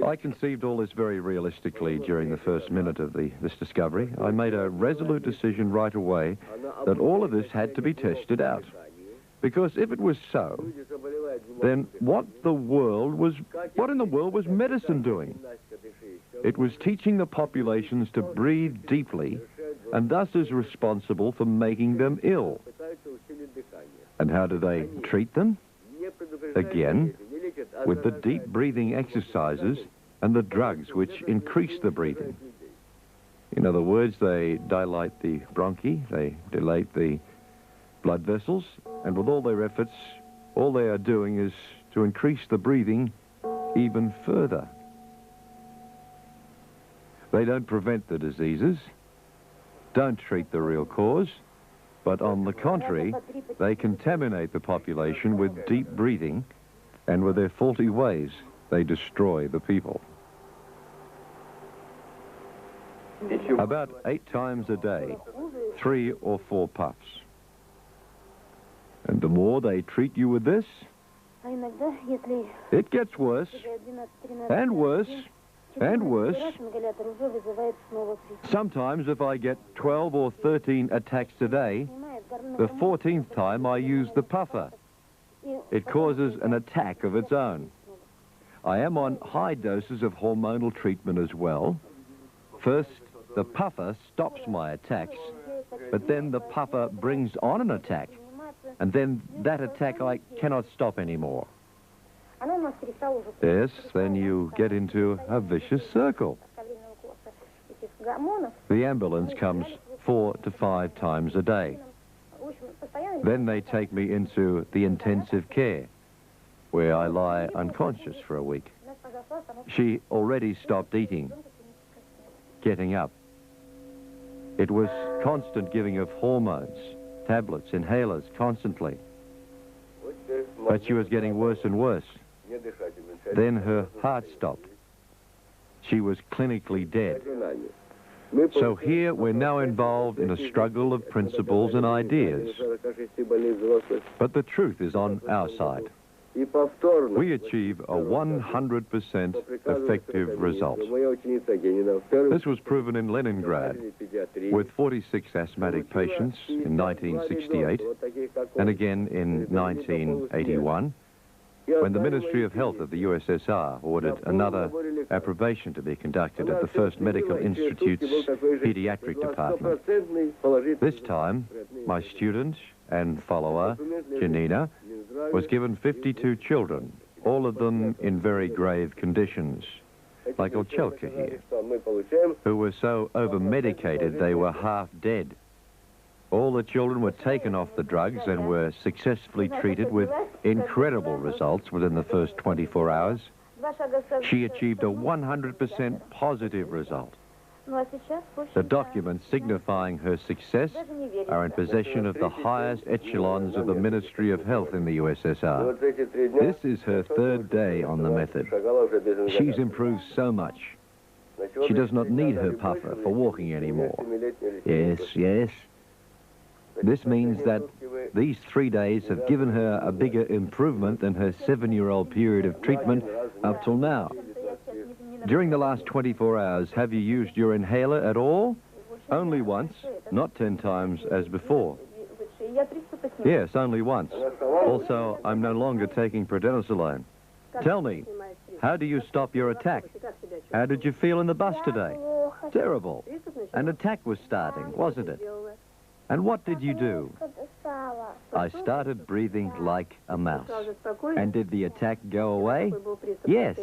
I conceived all this very realistically during the first minute of this discovery. I made a resolute decision right away that all of this had to be tested out. Because if it was so, then what in the world was medicine doing? It was teaching the populations to breathe deeply, and thus is responsible for making them ill. And how do they treat them? Again, with the deep breathing exercises and the drugs which increase the breathing. In other words, they dilate the bronchi, they dilate the blood vessels, and with all their efforts, all they are doing is to increase the breathing even further. They don't prevent the diseases, don't treat the real cause, but on the contrary, they contaminate the population with deep breathing, and with their faulty ways, they destroy the people. About 8 times a day, 3 or 4 puffs. And the more they treat you with this, it gets worse, and worse, and worse. Sometimes if I get 12 or 13 attacks a day, the 14th time I use the puffer. It causes an attack of its own. I am on high doses of hormonal treatment as well. First, the puffer stops my attacks, but then the puffer brings on an attack, and then that attack I cannot stop anymore. Yes, then you get into a vicious circle. The ambulance comes 4 to 5 times a day. Then they take me into the intensive care, where I lie unconscious for a week. She already stopped eating, getting up. It was constant giving of hormones, tablets, inhalers, constantly. But she was getting worse and worse. Then her heart stopped. She was clinically dead. So here we're now involved in a struggle of principles and ideas. But the truth is on our side. We achieve a 100% effective result. This was proven in Leningrad with 46 asthmatic patients in 1968 and again in 1981, when the Ministry of Health of the USSR ordered another approbation to be conducted at the First Medical Institute's pediatric department. This time, my student and follower, Janina, was given 52 children, all of them in very grave conditions, like Olchelka here, who were so over-medicated they were half dead. All the children were taken off the drugs and were successfully treated with incredible results within the first 24 hours. She achieved a 100% positive result. The documents signifying her success are in possession of the highest echelons of the Ministry of Health in the USSR. This is her 3rd day on the method. She's improved so much. She does not need her puffer for walking anymore. Yes, yes. This means that these 3 days have given her a bigger improvement than her 7-year-old period of treatment up till now. During the last 24 hours, have you used your inhaler at all? Only once, not 10 times as before. Yes, only once. Also, I'm no longer taking prednisolone. Tell me, how do you stop your attack? How did you feel in the bus today? Terrible. An attack was starting, wasn't it? And what did you do? I started breathing like a mouse. And did the attack go away? Yes.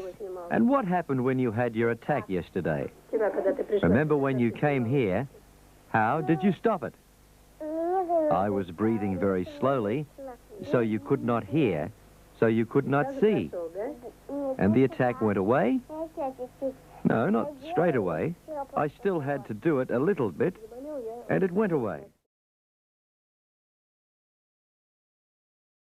And what happened when you had your attack yesterday? Remember when you came here? How did you stop it? I was breathing very slowly, so you could not hear, so you could not see. And the attack went away? No, not straight away. I still had to do it a little bit, and it went away.